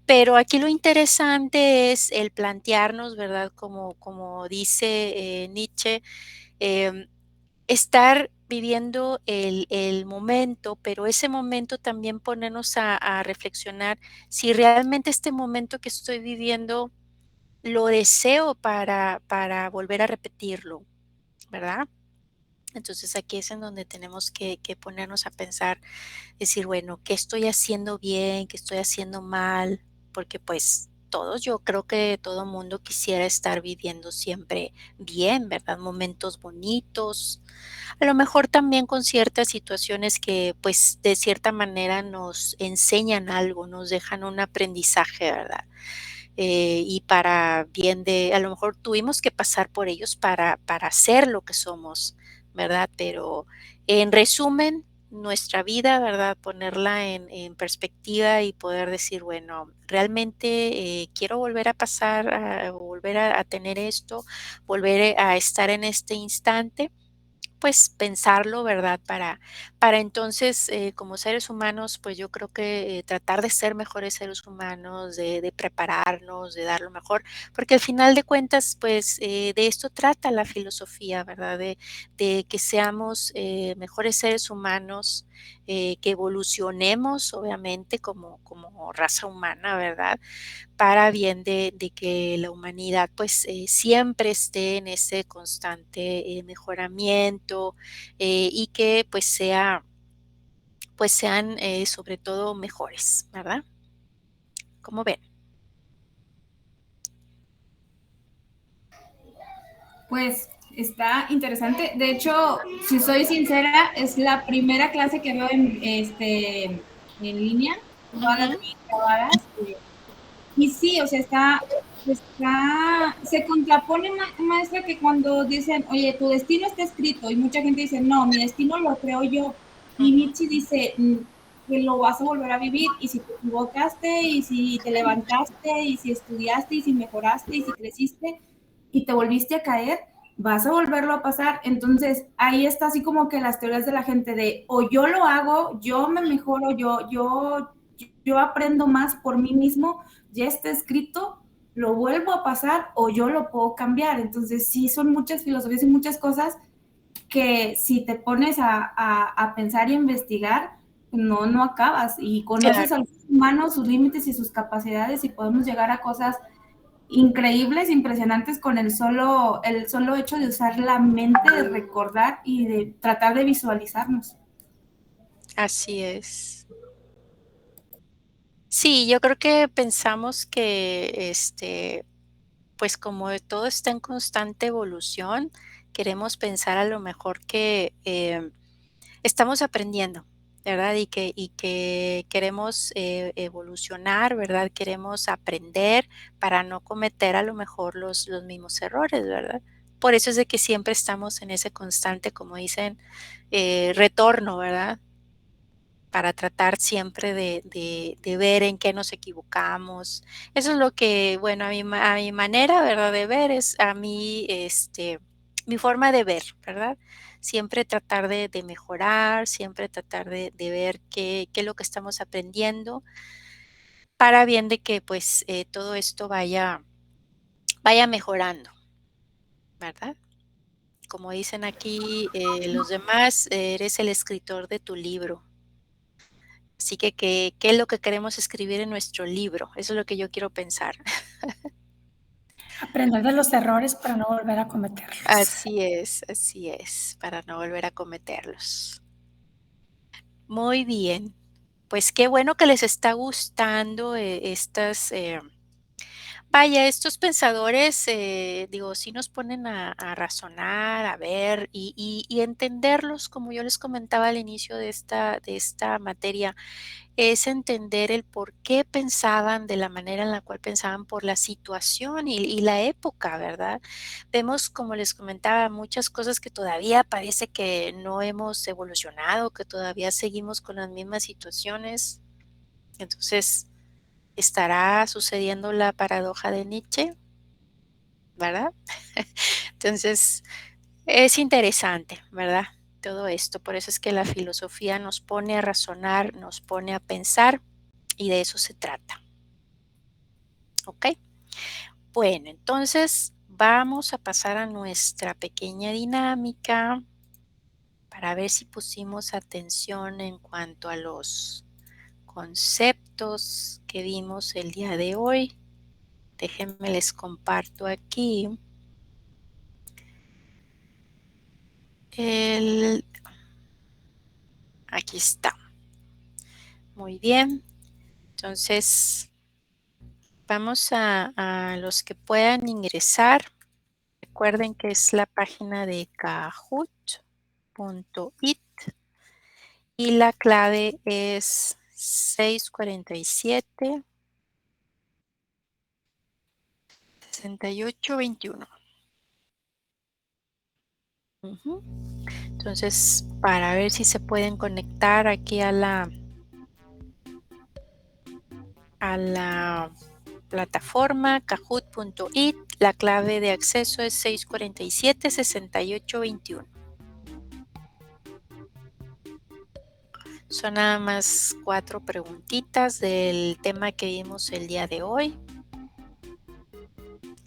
Pero aquí lo interesante es el plantearnos, ¿verdad? Como dice, Nietzsche, em estar viviendo el momento, pero ese momento también ponernos a reflexionar si realmente este momento que estoy viviendo lo deseo para volver a repetirlo, ¿verdad? Entonces, aquí es en donde tenemos que ponernos a pensar, decir, bueno, ¿qué estoy haciendo bien? ¿Qué estoy haciendo mal? Porque, pues, todos, yo creo que todo mundo quisiera estar viviendo siempre bien, ¿verdad? Momentos bonitos, a lo mejor también con ciertas situaciones que, pues, de cierta manera nos enseñan algo, nos dejan un aprendizaje, ¿verdad? Y para bien de a lo mejor tuvimos que pasar por ellos para ser lo que somos, ¿verdad? Pero en resumen, nuestra vida, ¿verdad? Ponerla en perspectiva y poder decir, bueno, realmente, quiero volver a pasar o volver a tener esto, volver a estar en este instante, pues pensarlo, ¿verdad? Para entonces, como seres humanos, pues yo creo que tratar de ser mejores seres humanos, de prepararnos, de dar lo mejor, porque al final de cuentas, pues de esto trata la filosofía, ¿verdad? De que seamos mejores seres humanos, que evolucionemos, obviamente, como raza humana, ¿verdad? Para bien de que la humanidad, pues, siempre esté en ese constante, mejoramiento, y que, pues, sean, sobre todo mejores, ¿verdad? ¿Cómo ven? Pues está interesante. De hecho, si soy sincera, es la primera clase que veo en línea. Todas las Ujú, vi grabadas. Y sí, o sea, se contrapone, maestra, que cuando dicen, oye, tu destino está escrito, y mucha gente dice, no, mi destino lo creo yo. Y ujú. Nietzsche dice que lo vas a volver a vivir, y si te equivocaste, y si te levantaste, y si estudiaste, y si mejoraste, y si creciste, y te volviste a caer, vas a volverlo a pasar. Entonces, ahí está así como que las teorías de la gente de, o yo lo hago, yo me mejoro, yo aprendo más por mí mismo, ya está escrito, lo vuelvo a pasar o yo lo puedo cambiar. Entonces, sí, son muchas filosofías y muchas cosas que si te pones a pensar y a investigar, no acabas y conoces Claro, al ser humano, sus límites y sus capacidades y podemos llegar a cosas increíbles, impresionantes con el solo hecho de usar la mente, de recordar y de tratar de visualizarnos. así es. Sí, yo creo que pensamos que, pues como todo está en constante evolución, queremos pensar a lo mejor que estamos aprendiendo, ¿verdad? Y que queremos evolucionar, ¿verdad? Queremos aprender para no cometer a lo mejor los mismos errores, ¿verdad? Por eso es de que siempre estamos en ese constante, como dicen, retorno, ¿verdad? Para tratar siempre de ver en qué nos equivocamos. Eso es lo que, bueno, a mi manera, ¿verdad?, de ver, es a mí, mi forma de ver, ¿verdad? Siempre tratar de mejorar, siempre tratar de ver qué es lo que estamos aprendiendo, para bien de que, pues, todo esto vaya mejorando, ¿verdad? Como dicen aquí, los demás, eres el escritor de tu libro. Así que, ¿qué es lo que queremos escribir en nuestro libro? Eso es lo que yo quiero pensar. Aprender de los errores para no volver a cometerlos. Así es, para no volver a cometerlos. Muy bien, pues qué bueno que les está gustando, vaya, estos pensadores, digo, sí nos ponen a razonar, a ver y entenderlos, como yo les comentaba al inicio de esta materia. Es entender el por qué pensaban de la manera en la cual pensaban por la situación y la época, ¿verdad? Vemos, como les comentaba, muchas cosas que todavía parece que no hemos evolucionado, que todavía seguimos con las mismas situaciones. Entonces, ¿estará sucediendo la paradoja de Nietzsche? ¿Verdad? Entonces, es interesante, ¿verdad? Todo esto. Por eso es que la filosofía nos pone a razonar, nos pone a pensar y de eso se trata. ¿Ok? Bueno, entonces vamos a pasar a nuestra pequeña dinámica para ver si pusimos atención en cuanto a los conceptos que vimos el día de hoy. Déjenme les comparto aquí aquí está. Muy bien. Entonces, vamos a los que puedan ingresar. Recuerden que es la página de kahoot.it y la clave es 647 6821. Ujú. Entonces, para ver si se pueden conectar aquí a la plataforma kahoot.it, la clave de acceso es 647 6821. Son nada más 4 preguntitas del tema que vimos el día de hoy.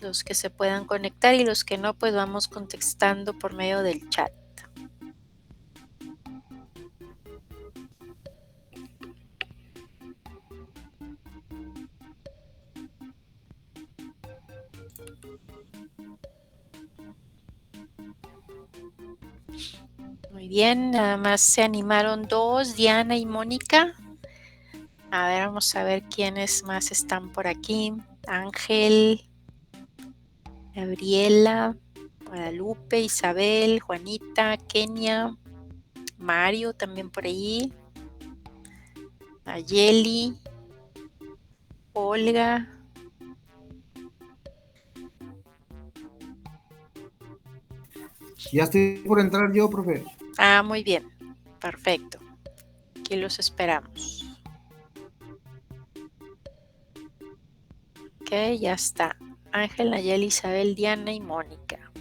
Los que se puedan conectar y los que no, pues vamos contestando por medio del chat. Muy bien, nada más se animaron 2, Diana y Mónica. A ver, vamos a ver quiénes más están por aquí. Ángel, Gabriela, Guadalupe, Isabel, Juanita, Kenia, Mario también por ahí, Ayeli, Olga. Ya estoy por entrar yo, profe. Ah, muy bien, perfecto. Aquí los esperamos. Ok, ya está. Ángel, Nayeli, Isabel, Diana y Mónica.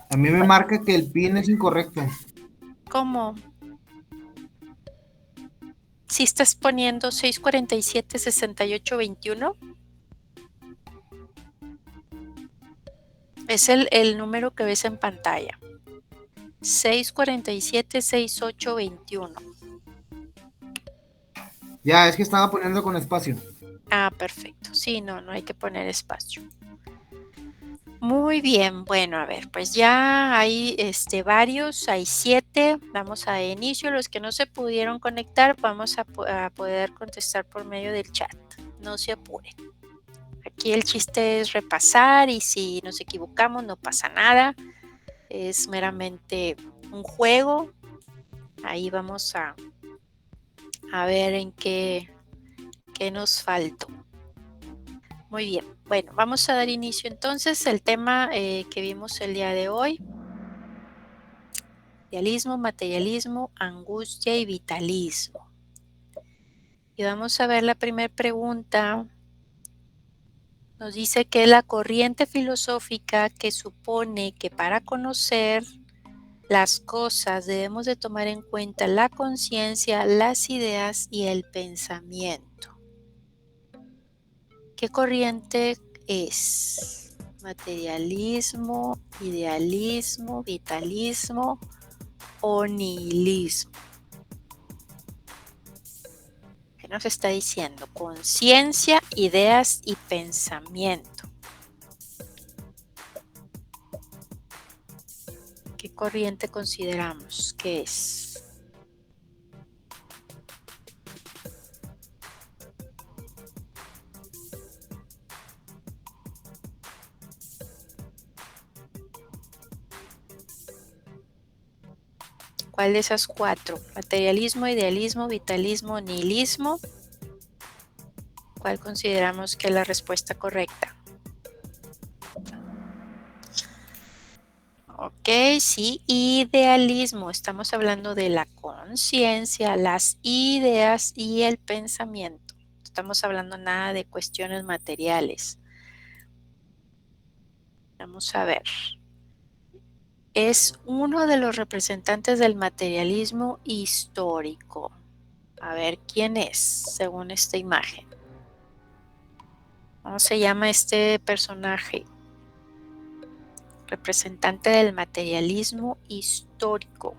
A mí me marca que el PIN es incorrecto. ¿Cómo? Si estás poniendo 647 6821, es el número que ves en pantalla. 647 6821. Ya, es que estaba poniendo con espacio. Ah, perfecto. Sí, no hay que poner espacio. Muy bien, bueno, a ver, pues ya hay varios, hay 7. Vamos a inicio. Los que no se pudieron conectar, vamos a poder contestar por medio del chat. No se apuren. Aquí Aquí el chiste es repasar y si nos equivocamos no pasa nada. Es meramente un juego. Ahí vamos a ver en qué nos faltó. Muy bien. Bueno, vamos a dar inicio entonces al tema que vimos el día de hoy. Idealismo, materialismo, angustia y vitalismo. Y vamos a ver la primera pregunta. Nos dice que la corriente filosófica que supone que para conocer las cosas debemos de tomar en cuenta la conciencia, las ideas y el pensamiento. ¿Qué corriente es? ¿Materialismo, idealismo, vitalismo o nihilismo? ¿Qué nos está diciendo? Conciencia, ideas y pensamiento. ¿Qué corriente consideramos que es? ¿Cuál de esas cuatro? Materialismo, idealismo, vitalismo, nihilismo. ¿Cuál consideramos que es la respuesta correcta? Ok, sí, idealismo. Estamos hablando de la conciencia, las ideas y el pensamiento. No estamos hablando nada de cuestiones materiales. Vamos a ver. Es uno de los representantes del materialismo histórico. A ver quién es, según esta imagen. ¿Cómo se llama este personaje? Representante del materialismo histórico.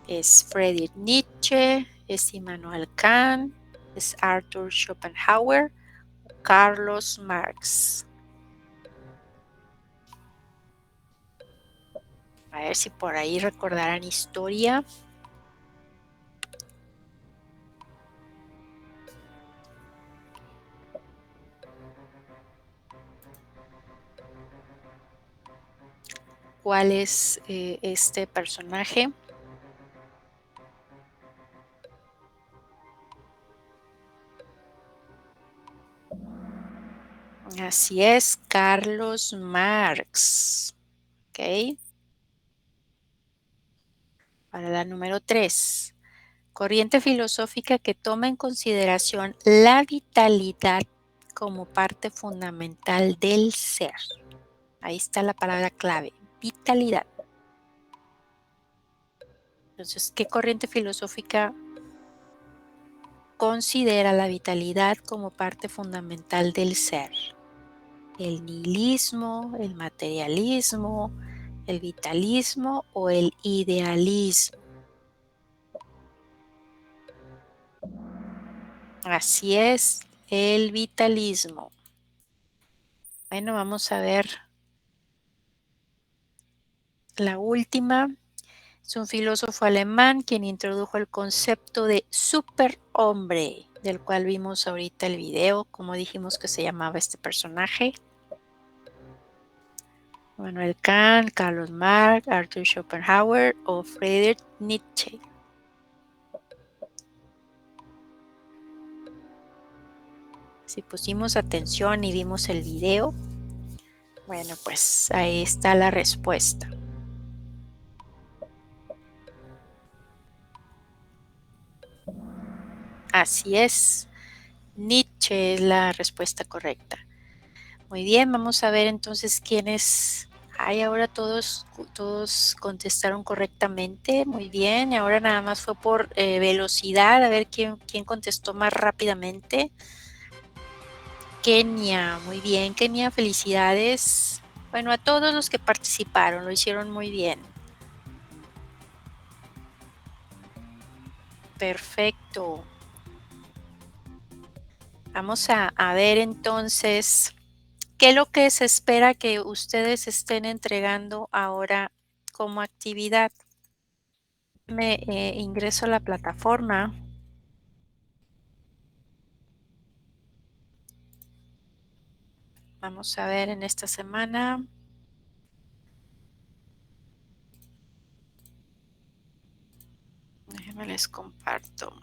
Es Friedrich Nietzsche, es Immanuel Kant, es Arthur Schopenhauer, Carlos Marx. A ver si por ahí recordarán historia. ¿Cuál es este personaje? Así es, Carlos Marx. ¿Ok? Para la número 3. Corriente filosófica que toma en consideración la vitalidad como parte fundamental del ser. Ahí está la palabra clave, vitalidad. Entonces, ¿qué corriente filosófica considera la vitalidad como parte fundamental del ser? ¿El nihilismo, el materialismo, el vitalismo o el idealismo? Así es, el vitalismo. Bueno, vamos a ver la última. Es un filósofo alemán quien introdujo el concepto de superhombre, del cual vimos ahorita el video, como dijimos que se llamaba este personaje. Immanuel Kant, Carlos Marx, Arthur Schopenhauer o Friedrich Nietzsche. Si pusimos atención y vimos el video, bueno, pues ahí está la respuesta. Así es, Nietzsche es la respuesta correcta. Muy bien, vamos a ver entonces quiénes hay. Ahora todos contestaron correctamente. Muy bien, y ahora nada más fue por velocidad, a ver quién contestó más rápidamente. Kenia, muy bien, Kenia, felicidades. Bueno, a todos los que participaron, lo hicieron muy bien. Perfecto. Vamos a ver entonces qué es lo que se espera que ustedes estén entregando ahora como actividad. Me ingreso a la plataforma. Vamos a ver en esta semana. Déjenme les comparto.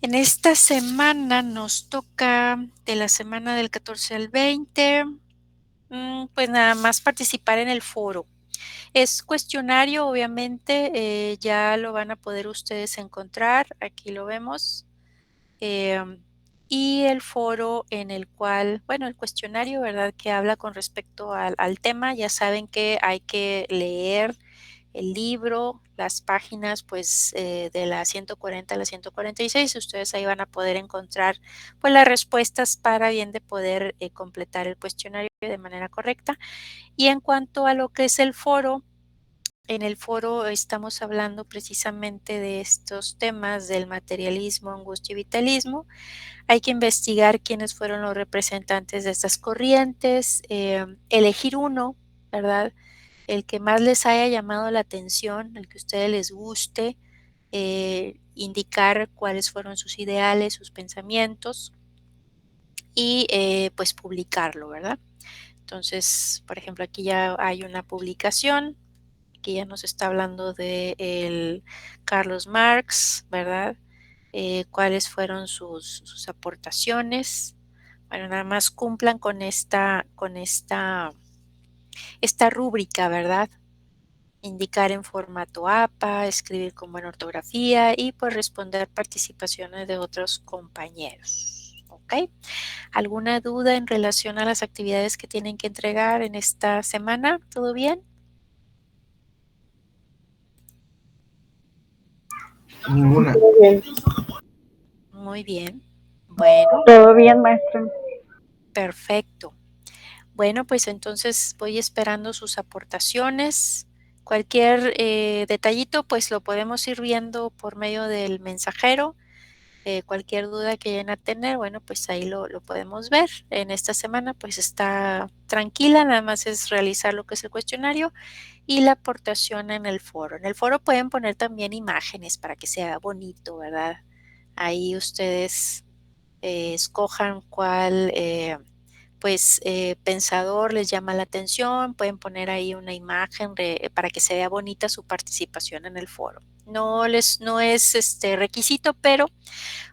En esta semana nos toca de la semana del 14 al 20, pues nada más participar en el foro. Es cuestionario, obviamente, ya lo van a poder ustedes encontrar, aquí lo vemos. Y el foro en el cual, bueno, el cuestionario, ¿verdad? Que habla con respecto al tema, ya saben que hay que leer el libro, las páginas pues de la 140 a la 146, ustedes ahí van a poder encontrar pues las respuestas para bien de poder completar el cuestionario de manera correcta. Y en cuanto a lo que es el foro, en el foro estamos hablando precisamente de estos temas del materialismo, angustia y vitalismo. Hay que investigar quiénes fueron los representantes de estas corrientes, elegir uno, ¿verdad? El que más les haya llamado la atención, el que a ustedes les guste, indicar cuáles fueron sus ideales, sus pensamientos y pues publicarlo, ¿verdad? Entonces, por ejemplo, aquí ya hay una publicación que ya nos está hablando de el Carlos Marx, ¿verdad? Cuáles fueron sus aportaciones. Bueno, nada más cumplan con esta rúbrica, ¿verdad? Indicar en formato APA, escribir con buena ortografía y pues responder participaciones de otros compañeros. ¿Ok? ¿Alguna duda en relación a las actividades que tienen que entregar en esta semana? ¿Todo bien? Ninguna. Muy bien. Muy bien. Bueno, Todo bien, maestra. perfecto. Bueno, pues entonces voy esperando sus aportaciones. Cualquier detallito, pues lo podemos ir viendo por medio del mensajero. Cualquier duda que lleguen a tener, bueno, pues ahí lo podemos ver. En esta semana, pues está tranquila, nada más es realizar lo que es el cuestionario y la aportación en el foro. En el foro pueden poner también imágenes para que sea bonito, ¿verdad? Ahí ustedes escojan cuál pensador les llama la atención, pueden poner ahí una imagen para que se vea bonita su participación en el foro. No es requisito, pero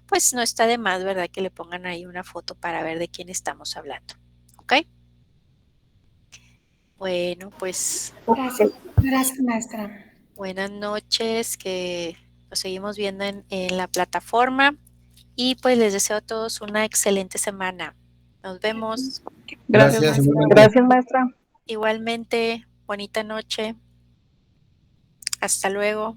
pues no está de más, ¿verdad? Que le pongan ahí una foto para ver de quién estamos hablando. ¿Ok? Bueno, pues Gracias, gracias, maestra. buenas noches, que nos seguimos viendo en la plataforma y pues les deseo a todos una excelente semana. Nos vemos. Gracias, Gracias, maestra. igualmente. Gracias, maestra. Igualmente, bonita noche. Hasta luego.